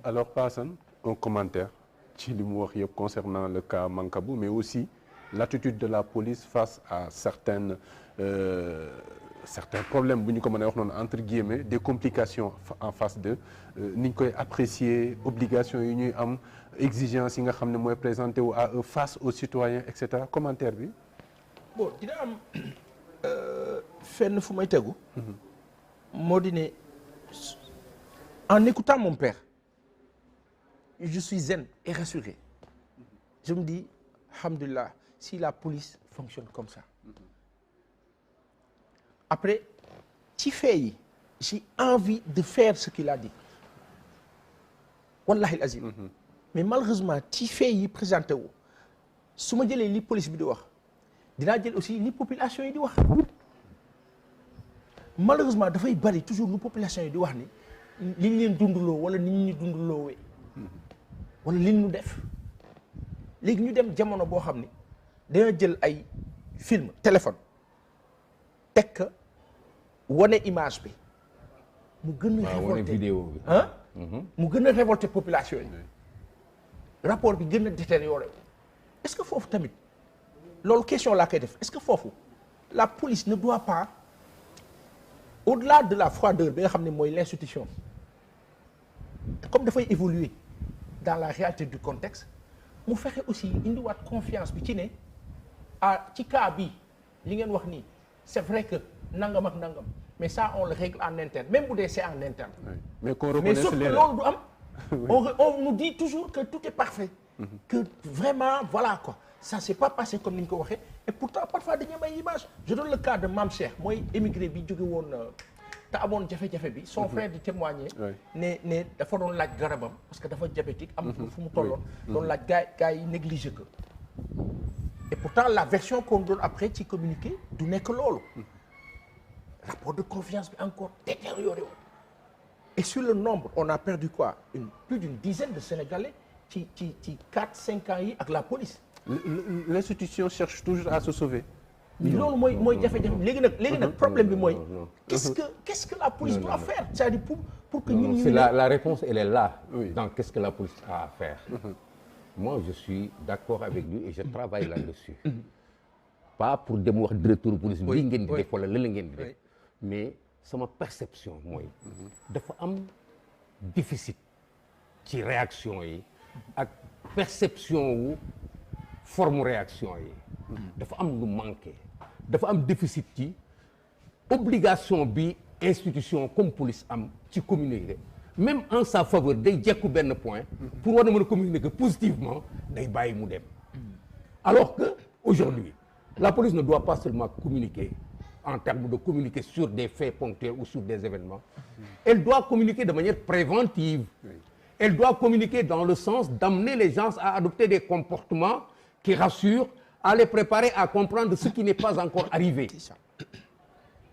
Alors Passane, un commentaire ci li mu wax yëpp concernant le cas Mancabou mais aussi l'attitude de la police face à certains problèmes bu ñu ko mën a wax noonu entre guillemets des complications en face de ni ñu koy apprécier obligation yi ñuy am exigence yi nga xam ne mooy présenté wu à eux face aux citoyens et cetera commentaire bi. bon dina am fenn fu may tegu. moo di ne en écoutant mon père je suis zen et rassuré je me dis alhamdulillah si la police fonctionne comme ça. Après ci fait yi j'ai envie de faire ce qu'il a dit wallahi azim mais malheureusement ci fait yi présenté wu su ma jëlee li police bi di wax dinaa jël aussi li population yi di wax malheureusement dafay bari toujours lu population yi di wax ni li ñu leen dundaloo wala ni ñu dundaloowee wala li ñu def léegi ñu dem jamono boo xam ni dana jël ay film téléphone teg ka wane image bi mu gën a révolté vidéo bi mu gën a révolté population yi rapport bi gën a détérioré est-ce que foofu tamit loolu question laa koy def est-ce que foofu la police ne doit pas au-delà de la froideur bi nga xam ne mooy l'institution comme dafay évoluer dans la réalité du contexte mu fexe aussi indiwaat confiance bi ci ne ci cas bi li ngeen wax nii c'est vrai que nangam ak nangam mais ça on le règle en interne même bu dee c'est en interne. Oui. Mais sauf que loolu du am. on nous dit toujours que tout est parfait. Que vraiment voilà quoi ça s'est pas passé comme ni ñu ko waxee et pourtant parfois dañuy am ay images. Je donne le cas de Mame Cheikh mooy émigré bi jóge woon te amoon jafe-jafe bi. son frère di témoigner. ne dafa doon laaj garabam parce que dafa diabétique. am fu mu tolloon. doon laaj gars yi négligé que. Et pourtant la version qu'on donne après ci communiqué du nekk loolu. Rapport de confiance bi encore détérioré wu. Et sur le nombre on a perdu quoi plus d'une dizaine de Sénégalais ci 4-5 ans yi ak la police. L'institution cherche toujours à se sauver. loolu mooy jafe-jafe léegi nag problème bi mooy. qu'est-ce que la police doit faire c'est-à-dire pour que ñun. La réponse elle est là. Oui. Dans qu'est-ce que la police a à faire. Moi je suis d'accord avec lui et je travaille là-dessus. Pas pour dem wax directeur police bi lii ngeen di def wala la ngeen di def. Mais sama perception mooy. dafa am déficit ci réaction yi ak perception wu forme réaction yi. dafa am lu manqué. dafa am déficit ci obligation bi institution comme police am ci communiquer même en sa faveur day jekku benn point. pour war na mën a communiquer positivement day bàyyi mu dem. alors que aujourd'hui la police ne doit pas seulement communiquer en termes de communiquer sur des faits ponctuels ou sur des événements. Elle doit communiquer de manière préventive. Elle doit communiquer dans le sens d'amener les gens à adopter des comportements qui rassurent, à les préparer à comprendre ce qui n'est pas encore arrivé.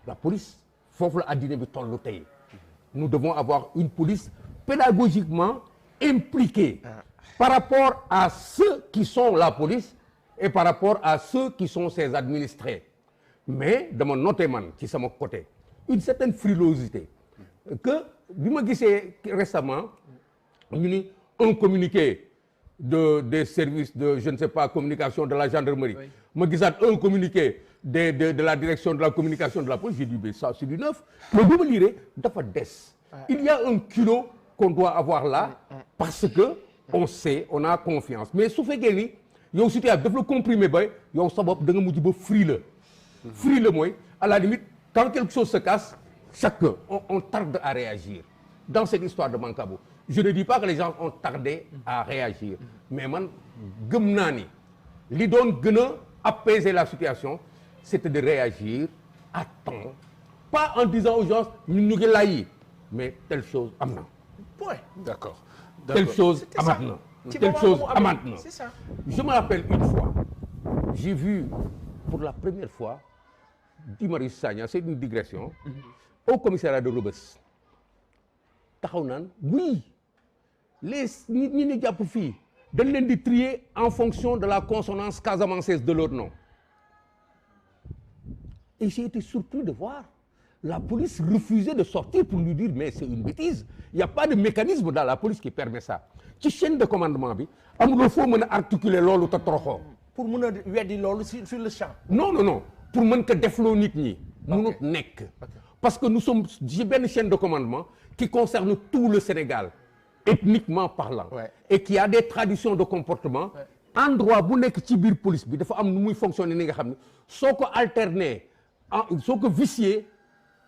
La police foofu la addina bi tollu tey. Nous devons avoir une police pédagogiquement impliquée par rapport à ceux qui sont la police et par rapport à ceux qui sont ses administrés. Mais dama noté man ci sama côté une certaine frilosité que bi ma gisee récemment ñu ni un communiqué des services de je ne sais pas communication de la gendarmerie. ma gisaat un communiqué de la direction de la communication de la police j'ai dit mais ça c'est du neuf. mais bi ma lire dafa des. Il y a un culot qu'on doit avoir là parce que on sait on a confiance mais su fekkee ni yow situation daf la comprimé ba yow sa bopp da nga mujj ba frileux. Frileux mooy à la limite quand quelque chose se casse chacun on tarde à réagir dans cette histoire de Mancabou je ne dis pas que les gens ont tardé à réagir mais man gëm naa ni li doon gën a apaiser la situation c'était de réagir à temps pas en disant aux gens ñun ñu ngi layi mais telle chose am na. point D'accord. Telle chose amaat na. Telle chose amaat na. C'est ça. Je me rappelle une fois j'ai vu pour la première fois Guy Marius Sagna c'est une digression au commissariat de Rebeuss taxaw naan oui les ñi ñu jàpp fii dañ leen di trier en fonction de la consonance casamançaise de leur nom et j'ai été surpris de voir la police refusait de sortir pour lui dire mais c'est une bêtise. Il n'y a pas de mécanisme dans la police qui permet ça. Ci chaîne de commandement bi amuloo foo mën a articuler loolu te toroxoo. pour mën a weddi loolu sur le champ. non non non pour mën ko defloo nit ñi. mënut nekk. parce que nous sommes ci benn chaîne de commandement qui concerne tout le Sénégal ethniquement parlant. et qui a des traditions de comportement. endroit bu nekk ci biir police bi dafa am nu muy fonctionner ni nga xam ne soo ko alterner soo ko vicier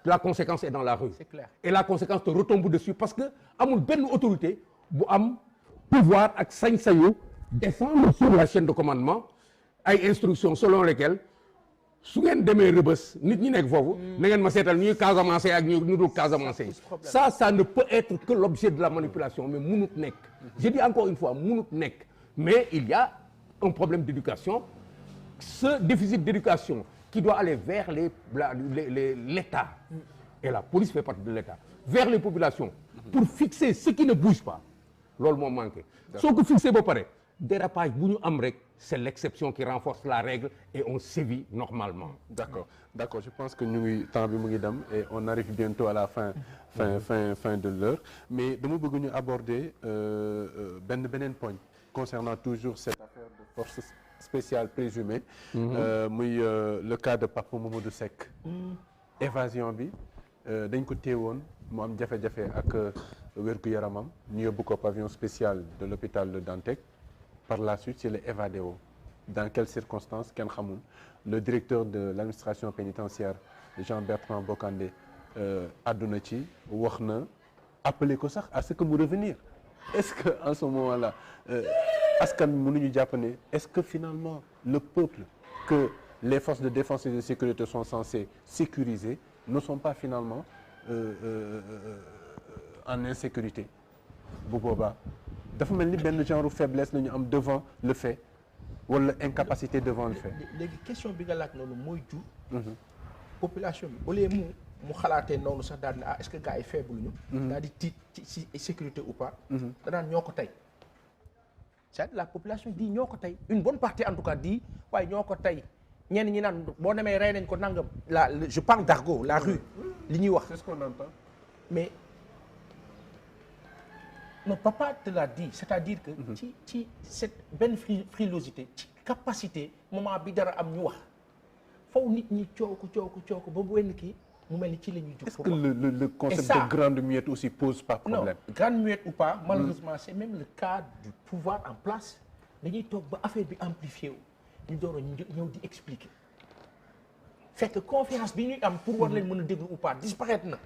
la conséquence est dans la rue. C'est clair. Et la conséquence te retombe dessus parce que amul benn autorité bu am pouvoir ak sañ-sañu descendre sur la chaîne de commandement ay instructions selon lesquelles su ngeen demee Rebeuss nit ñi nekk foofu. na ngeen ma seetal ñuy Casamance ak ñu dul Casamance. Ça ne peut être que l'objet de la manipulation mais munut nekk. Je dis encore une fois munut nekk. Mais il y a un problème d'éducation. Ce déficit d'éducation qui doit aller vers l'État, et la police fait partie de l'État, vers les populations, pour fixer ce qui ne bouge pas. Loolu moo manqué. Soo ko fixé ba pare dérapage bu ñu am rek c'est l'exception qui renforce la règle et on sévit normalement. D'accord. Je pense que ñu ngi temps bi mu ngi dem et on arrive bientôt à la fin de l'heure mais dama bëgg ñu aborder beneen point concernant toujours cette affaire de force spéciale présumée. muy le cas de Papa Mamadou Seck. évasion bi dañ ko téewoon mu am jafe-jafe ak wér-gu-yaramam ñu yóbbu ko pavillon spécial de l'hôpital de Dantec par la suite c'est le évadé woo dans quelles circonstances kenn xamul le directeur de l'administration pénitentiaire Jean-Bertrand Bocandé àdduna ci wax na appelé ko sax à ce que mu revenir est-ce que en ce moment-là askan mënuñu jàpp ne est-ce que finalement le peuple que les forces de défense et de sécurité sont censées sécuriser ne sont pas finalement en insécurité bu boobaa dafa mel ni benn genre faiblesse la ñu am devant le fait wala incapacité devant le fait. léegi question bi nga laaj noonu mooy jur. population bi au lieu mu xalaatee noonu sax daal ne est-ce que gars yi faible ñu. daal di tiit ci sécurité ou pas. danaan ñoo ko tey. c'est-à-dire la population dit ñoo ko tey une bonne partie en tout cas dit waaye ñoo ko tey ñenn ñi naan boo demee rey nañ ko nangam je parle d'argot la rue li ñuy wax. C'est ce qu'on entend. mais non papa te l'a dit c'est-à-dire que. ci cette benn frilosité ci capacité moment bi dara am ñu wax faw nit ñi coow ko ba bu wenn kii mu mel ni ci la ñuy jóg. est-ce que le concept de grande muette aussi pose pas problème. non grande muette ou pas malheureusement c'est même le cas du pouvoir en place dañuy toog ba affaire bi amplifié wu ñu door a ñëw di expliquer fekk confiance bi ñuy am pour war leen mën a déglu ou pas disparaître na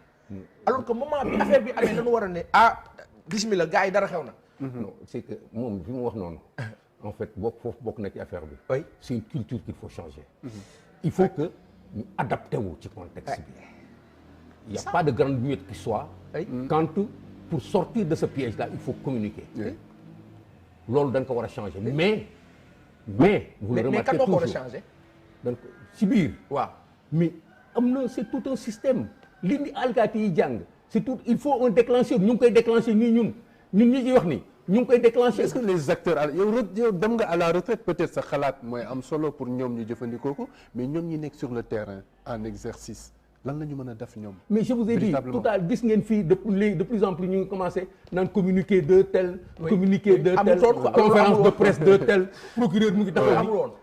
alors que moment bi affaire bi amee dañu war a ne bismillah gars yi dara xew na. non c'est que moom bi mu wax noonu en fait bokk na ci affaire bi. oui c'est une culture qu'il faut changer. il faut que ñu adapté wu ci contexte bi. il y a pas de grande muette qui soit. quand pour sortir de ce piège-là il faut communiquer. loolu dañ ko war a changer mais vous le remarquez toujours mais kan moo ko war a changer. donc ci biir. waaw mais am na c'est tout un système li ni alkaati yi jàng c'est tout il faut un déclencheur ñu ngi koy déclencher nii ñun ñi ciy wax ni ñu ngi koy déclencher. est-ce que les acteurs yow dem nga à la retraite peut-être sa xalaat mooy am solo pour ñoom ñu jëfandikoo ko mais ñoom ñi nekk sur le terrain en exercice lan la ñu mën a def ñoom. mais je vous ai dit tout à l'heure gis ngeen fii de plus en plus ñu ngi commencé naan communiqué de tel. communiqué de tel conférence de presse de tel. procureur mu ngi taxaw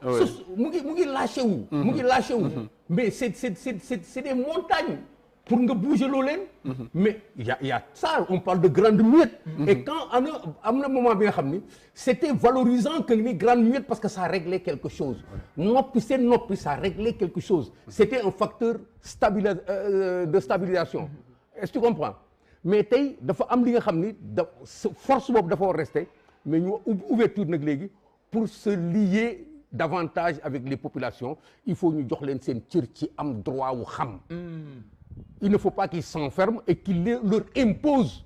mu ngi lâché wu. mu ngi lâché wu. mais c'est des montagnes. pour nga bouger loo leen. mais y a ça on parle de grande muette. et quand am na moment bi nga xam ni c'était valorisant que ni grande muette parce que ça réglait quelque chose. noppi seen noppi ça réglait quelque chose. c'était un facteur de stabilisation. est-ce que tu comprends mais tey dafa am li nga xam ni force boobu dafa war rester mais ñu ouverture nag léegi pour se lier davantage avec les populations il faut ñu jox leen seen cër ci am droit wu xam. il ne faut pas qu'ils s'enferment et qu'ils leur imposent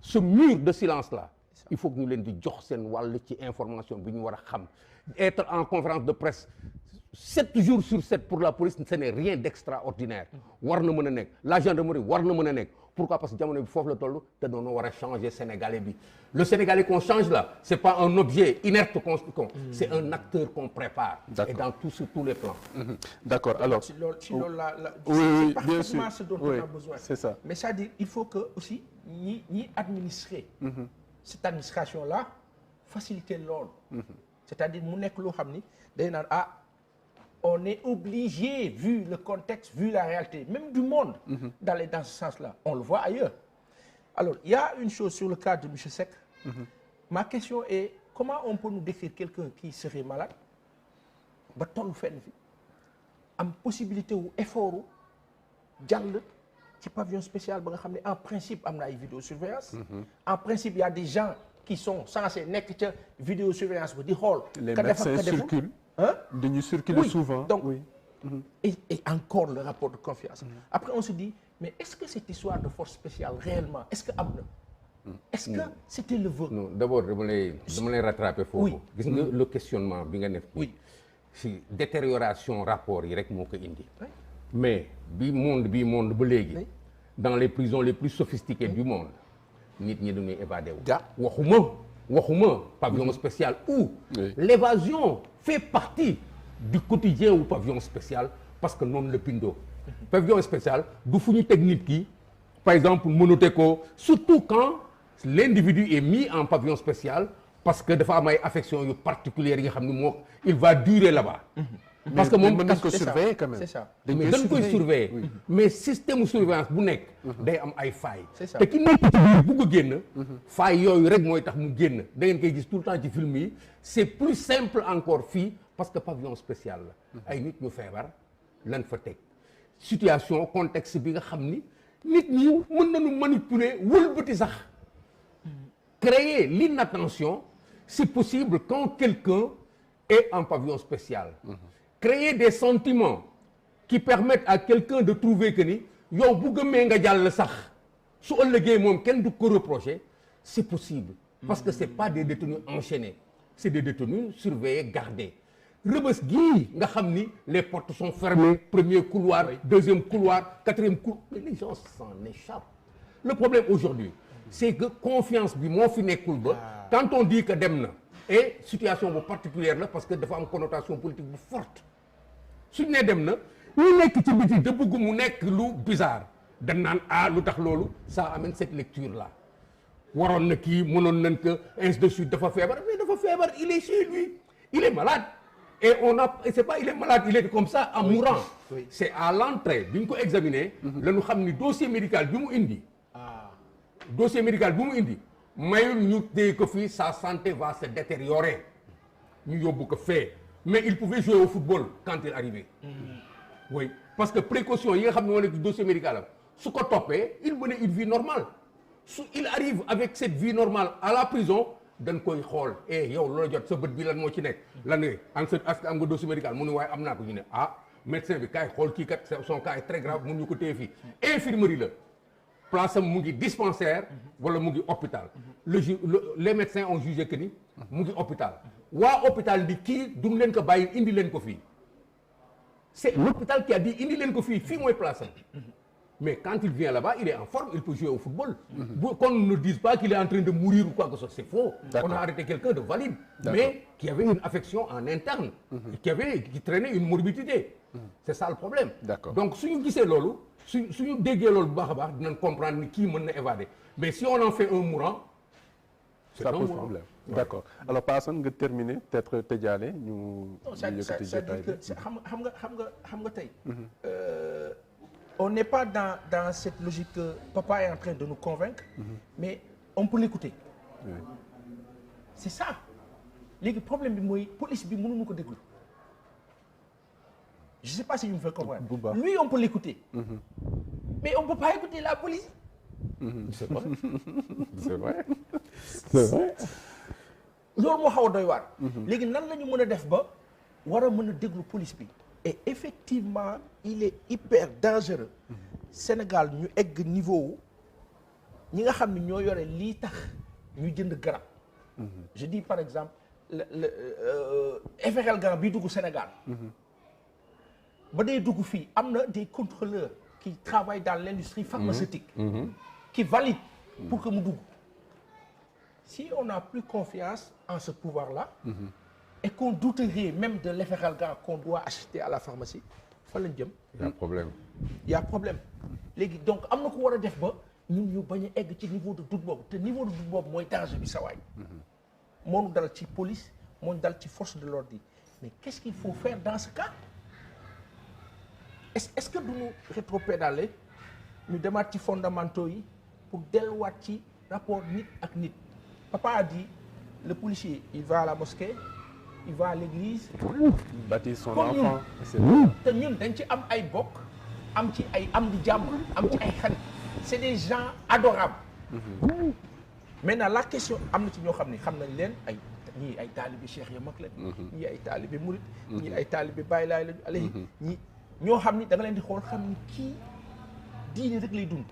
ce mur de silence-là. Il faut que ñu leen di jox seen wàll ci information bi ñu war a xam. Être en conférence de presse 7 jours sur 7 pour la police ce n'est rien d'extraordinaire. war na mën a nekk la gendarmerie war na mën a nekk pourquoi parce que jamono bi foofu la toll te doonoo war a changer sénégalais bi le sénégalais qu'on change là c'est pas un objet inerte c'est un acteur qu'on prépare et dans tous les plans. D'accord, alors si loolu la oui, c'est bien sûr. parfaitement ce dont on a besoin. C'est ça. Mais c'est-à-dire il faut que aussi ñi administrer cette administration là faciliter loolu. C'est-à-dire mu nekk loo xam ni day naan on est obligé, vu le contexte, vu la réalité, même du monde, d'aller dans ce sens-là. On le voit ailleurs. Alors, il y a une chose sur le cas de M. Seck. Ma question est, comment on peut nous décrire quelqu'un qui serait malade, ba tollu fenn fi am possibilité ou effort u jàll ci pavillon spécial ba nga xam ne en principe am na ay vidéosurveillance. En principe, il y a des gens qui sont censés nekk ca vidéosurveillance ba di xool. Les médecins circulent. Dañuy circuler souvent. Donc, et encore le rapport de confiance. Après, on se dit, mais est-ce que cette histoire de force spéciale, réellement, est-ce que am na? Est-ce que c'était le vœu? Non, d'abord dama lay rattraper foofu. Gis nga le questionnement bi nga def. Oui. Si détérioration rapport yi rek moo ko indi. Mais bi monde ba léegi. Dans les prisons les plus sophistiquées du monde. Nit ñi dañuy évadé wu. waxuma pavillon spécial où l'évasion fait partie du quotidien ou pavillon spécial parce que noonu la bindoo. Pavillon spécial du fu ñu teg nit ki par exemple mënute ko surtout quand l'individu est mis en pavillon spécial parce que dafa am ay affection yu particulières yi nga xam ne moo il va durer là-bas. Parce que moom mën nañ ko surveiller quand même. C'est ça. mais dañ koy surveiller mais système surveillance bu nekk day am ay failles C'est ça. te ki nekk ci biir bugg a génn failles yooyu rek mooy tax mu génn da ngeen koy gis tout le temps ci film yi c'est plus simple encore fii parce que pavillon spécial la ay nit ñu feebar lan fa teg situation contexte bi nga xam ni nit ñi mën nañu manipuler wëlbati sax créer l'inattention c'est possible quand quelqu'un est en pavillon spécial créer des sentiments qui permettent à quelqu'un de trouver que ni yow bu gëmee nga jàll sax su ëllëgee moom kenn du ko reprocher c'est possible parce que c'est pas des détenus enchaînés c'est des détenus surveillés gardés Rebeuss gii nga xam ni les portes sont fermées premier couloir deuxième couloir quatrième couloir mais les gens s'en échappent le problème aujourd'hui c'est que confiance bi moo fi nekkul ba quand on dit que dem na et situation bu particulière la parce que dafa am connotation politique bu forte suñ ne dem na ñu nekk ci biti da bëgg mu nekk lu bizarre dañ naan lu tax loolu ça amène cette lecture là waroon na kii mënoon nañ que ainsi de suite dafa feebar mais dafa feebar il est chez lui il est malade et c'est pas il est malade il est comme ça en mourant c'est à l'entrée bi ñu ko examiner la ñu xam ni dossier médical bi mu indi dossier médical bi mu indi mayul ñu téye ko fii sa santé va se détériorer ñu yóbbu ko fee mais il pouvait jouer au football quand il arrivait oui parce que précaution yi nga xam ne moo nekk ci dossier médical am su ko toppee il menait une vie normale su il arrive avec cette vie normale à la prison dañ koy xool yow loola jot sa bët bi lan moo ci nekk lan ne est-ce que am nga dossier médical mu ne waaye am naa ko ñu ne médecin bi kaay xool kii kat son cas est très grave mun ñu ko téye fii infirmerie la place am mu ngi dispensaire wala mu ngi hôpital les médecins ont jugé que ni mu ngi hôpital waa hôpital di kii duñ leen ko bàyyi indi leen ko fii c'est l'hôpital qui a dit indi leen ko fii mooy place am mais quand il vient là-bas il est en forme il peut jouer au football qu'on ne dise pas qu'il est en train de mourir ou quoi que ce soit c'est faux. On a arrêté quelqu'un de valide mais qui avait une affection en interne qui traînait une morbidité c'est ça le problème. Donc suñu gisee loolu suñu déggee loolu bu baax a baax dinañ comprendre ni kii mën na évader mais si on en fait un mourant ça pose problème. D'accord alors Paasan nga terminer peut-être tëjaale ñu yëkkati jotaay bi xam nga tey on n'est pas dans cette logique que papa est en train de nous convaincre mais on peut l'écouter c'est ça léegi problème bi mooy police bi mënuñu ko déglu je sais pas si vous me faites comprendre lui on peut l'écouter mais on peut pas écouter la police c'est vrai c'est vrai loolu moo xaw a doy waar léegi nan la ñu mën a def ba war a mën a déglu police bi et effectivement il est hyper dangereux Sénégal ñu egg niveau ñi nga xam ne ñoo yore lii tax ñu jënd garab je dis par exemple Efferalgan bi dugg Sénégal ba day dugg fii am na des contrôleurs qui travaille dans l'industrie pharmaceutique qui valide pour que mu dugg si on n'a plus confiance en ce pouvoir-là et qu'on douterait même de l'efferalgan qu'on doit acheter à la pharmacie fan lañ jëm. y a problème. y a problème léegi donc am na ko war a def ba ñun ñu bañ a egg ci niveau de doute boobu te niveau de doute boobu mooy danger bi sawaay moo ñu dal ci police moo ñu dal ci force de l'ordre yi mais qu'est-ce qu'il faut faire dans ce cas est-ce que duñu rétropédaler ñu demaat ci fondamentaux yi pour delluwaat ci rapport nit ak nit papa a dit le policier il va à la mosquée il va à l'église bâtir son comme enfant te ñun dañ ci am ay bokk am ci ay am di jàmm am ci ay xarit c'est des gens adorables maintenant la question am na ci ñoo xam ne xam nañ leen ay ñii ay taalibe cheikh ya mag leen ñii ay taalibe murit ñii ay taalibe bàyyi laay lañu alayhi ñii ñoo xam ni da nga leen di xool xam ni kii diine rek lay dund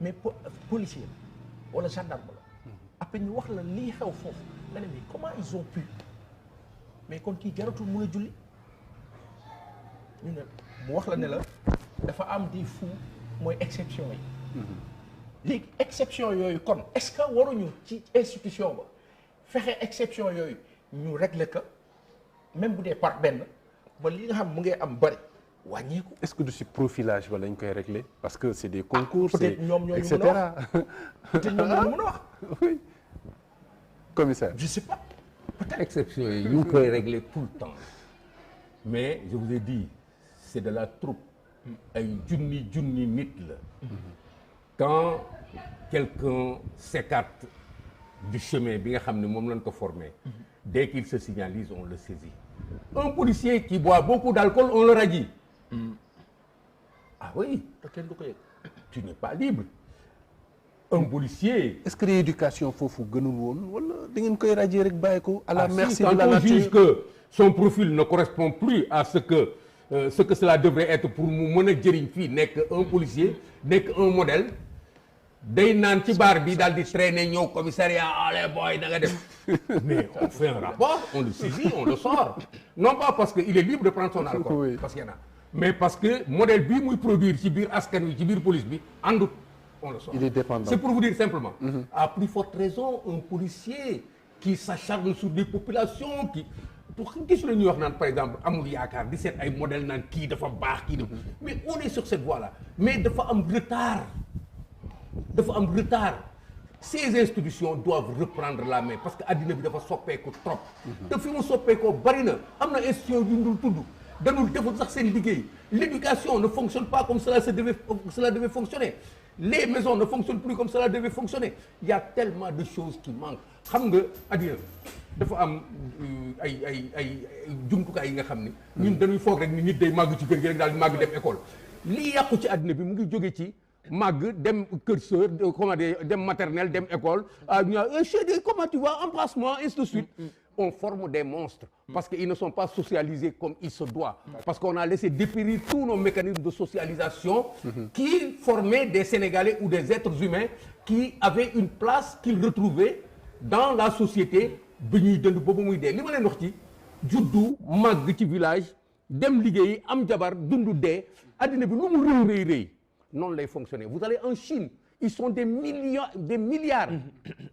mais policier wala gendarme la après ñu wax la lii xew foofu nga ne mais comment ils ont pu mais kon kii jaratul mun a julli ñu ne mu wax la ne la dafa am des fous mooy exception yi léegi exception yooyu kon est-ce que waruñu ci institution ba fexe exception yooyu ñu régler que même bu dee par benn ba li nga xam mu ngi am bari wàññeeku. est-ce que du si profilage ba lañ koy régler parce que c'est des concours peut-être ñoom ñoo et ñu cetera peut-être ñoom ñoo ñu mën a wax. oui commissaire. je sais pas peut-être. exception yi ñu ngi koy régler tout le temps mais je vous ai dit c'est de la troupe ay junni nit la quand quelqu'un s'écarte du chemin bi nga xam ne moom lañ ko formé dès qu'il se signalise on le saisit un policier qui boit beaucoup d'alcool on le radie ah oui te kenn du ko yëg. tu n'es pas libre un policier est-ce que rééducation foofu gënul woon wala da ngeen koy radier rek bàyyi ko à la merci quand de la on nature juge que son profil ne correspond plus à ce que cela devrait être pour mu mën a jëriñ fii nekk un policier nekk un modèle day naan ci baar bi daal di traîner ñëw commissariat allez boy da nga def mais on fait un rapport on le saisit on le sort non pas parce que il est libre de prendre son alcool Oui. parce qu'il y en a mais parce que modèle bii muy produire ci biir askan wi ci biir police bi àndut on le sort. Il est dépendant. C'est pour vous dire simplement à plus forte raison un policier qui s'acharne sur des populations qui pour gis la ñuy wax naan par exemple amul yaakaar di seet ay modèle naan kii dafa baax kii dafa mais on est sur cette voie là mais dafa am retard ces institutions doivent reprendre la main parce que addina bi dafa soppeeku trop te fi mu soppeekoo bari na am na institution yu dul tudd dañul deful sax seen liggéey l'éducation ne fonctionne pas comme cela devait fonctionner les maisons ne fonctionnent plus comme cela devait fonctionner il y a tellement de choses qui manquent xam nga addina dafa am ay jumtukaay yi nga xam ni ñun dañuy foog rek ni nit day màgg ci kër gi rek daal di màgg dem école lii yàqu ci addina bi mu ngi jóge ci màgg dem kër sœur comment dire dem maternelle dem école chérie comment tu vas embrasse-moi ainsi de suite on forme des monstres parce qu'ils ne sont pas socialisés comme il se doit parce qu'on a laissé dépérir tous nos mécanismes de socialisation qui formaient des Sénégalais ou des êtres humains qui avaient une place qu'ils retrouvaient dans la société bi ñuy dund boobu muy dee li ma leen wax ci juddu màgg ci village dem liggéeyi am jabar dundu dee addina bi lu mu rëy noonu lay fonctionner vous allez en Chine ils sont des milliards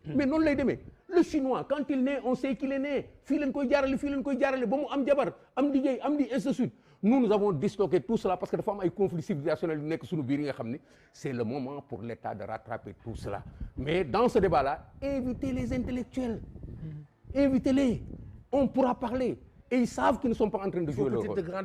mais noonu lay demee le chinois quand il naît on sait qu'il est né fii leen koy jaarale ba mu am jabar am liggéey am di ainsi de suite nous avons disloqué tout cela parce que dafa am ay conflits civilisationnels yu nekk suñu biir yi nga xam ni c'est le moment pour l'État de rattraper tout cela mais dans ce débat là invitez les intellectuels invitez-les on pourra parler et ils savent qu'ils ne sont pas en train de jouer leur rôle